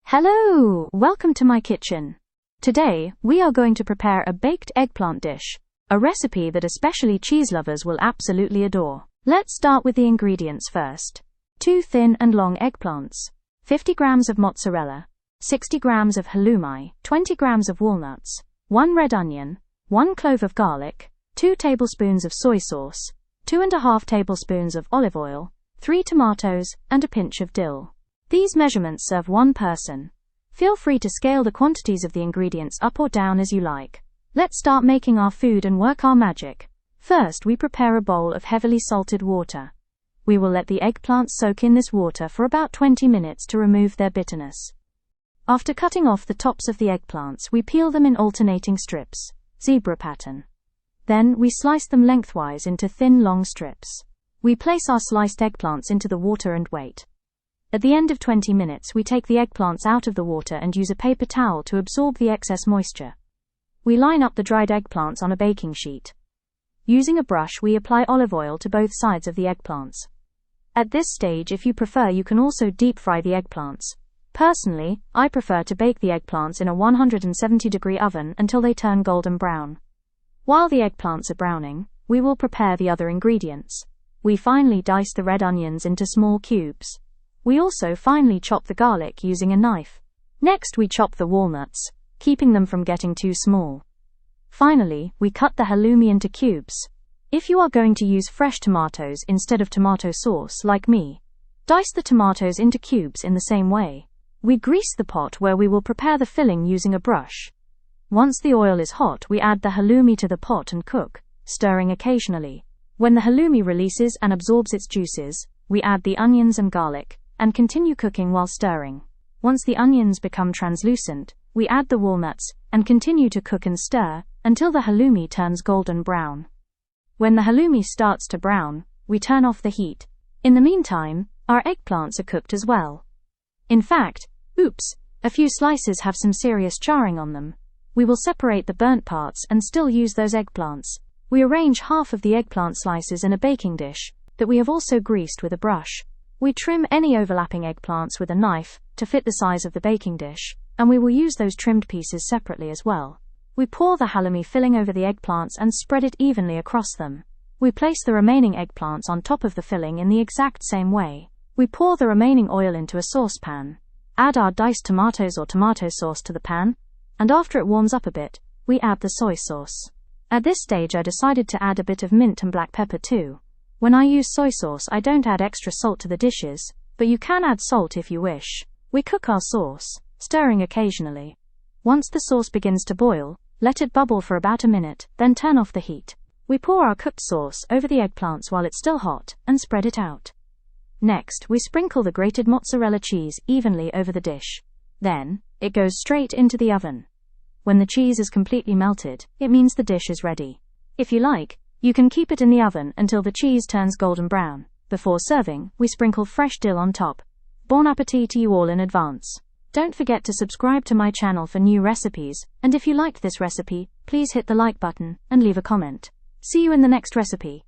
Hello! Welcome to my kitchen. Today, we are going to prepare a baked eggplant dish, a recipe that especially cheese lovers will absolutely adore. Let's start with the ingredients first. 2 thin and long eggplants, 50 grams of mozzarella, 60 grams of halloumi, 20 grams of walnuts, 1 red onion, 1 clove of garlic, 2 tablespoons of soy sauce, 2.5 tablespoons of olive oil, 3 tomatoes, and a pinch of dill. These measurements serve one person. Feel free to scale the quantities of the ingredients up or down as you like. Let's start making our food and work our magic. First, we prepare a bowl of heavily salted water. We will let the eggplants soak in this water for about 20 minutes to remove their bitterness. After cutting off the tops of the eggplants, we peel them in alternating strips, zebra pattern. Then, we slice them lengthwise into thin, long strips. We place our sliced eggplants into the water and wait. At the end of 20 minutes, we take the eggplants out of the water and use a paper towel to absorb the excess moisture. We line up the dried eggplants on a baking sheet. Using a brush, we apply olive oil to both sides of the eggplants. At this stage, if you prefer, you can also deep fry the eggplants. Personally, I prefer to bake the eggplants in a 170-degree oven until they turn golden brown. While the eggplants are browning, we will prepare the other ingredients. We finely dice the red onions into small cubes. We also finely chop the garlic using a knife. Next, we chop the walnuts, keeping them from getting too small. Finally, we cut the halloumi into cubes. If you are going to use fresh tomatoes instead of tomato sauce like me, dice the tomatoes into cubes in the same way. We grease the pot where we will prepare the filling using a brush. Once the oil is hot, we add the halloumi to the pot and cook, stirring occasionally. When the halloumi releases and absorbs its juices, we add the onions and garlic, and continue cooking while stirring. Once the onions become translucent, we add the walnuts, and continue to cook and stir, until the halloumi turns golden brown. When the halloumi starts to brown, we turn off the heat. In the meantime, our eggplants are cooked as well. In fact, a few slices have some serious charring on them. We will separate the burnt parts and still use those eggplants. We arrange half of the eggplant slices in a baking dish, that we have also greased with a brush. We trim any overlapping eggplants with a knife, to fit the size of the baking dish, and we will use those trimmed pieces separately as well. We pour the halloumi filling over the eggplants and spread it evenly across them. We place the remaining eggplants on top of the filling in the exact same way. We pour the remaining oil into a saucepan, add our diced tomatoes or tomato sauce to the pan, and after it warms up a bit, we add the soy sauce. At this stage, I decided to add a bit of mint and black pepper too. When I use soy sauce, I don't add extra salt to the dishes, but you can add salt if you wish. We cook our sauce, stirring occasionally. Once the sauce begins to boil, let it bubble for about a minute, then turn off the heat. We pour our cooked sauce over the eggplants while it's still hot, and spread it out. Next, we sprinkle the grated mozzarella cheese evenly over the dish. Then, it goes straight into the oven. When the cheese is completely melted, it means the dish is ready. If you like, you can keep it in the oven until the cheese turns golden brown. Before serving, we sprinkle fresh dill on top. Bon appétit to you all in advance. Don't forget to subscribe to my channel for new recipes, and if you liked this recipe, please hit the like button and leave a comment. See you in the next recipe.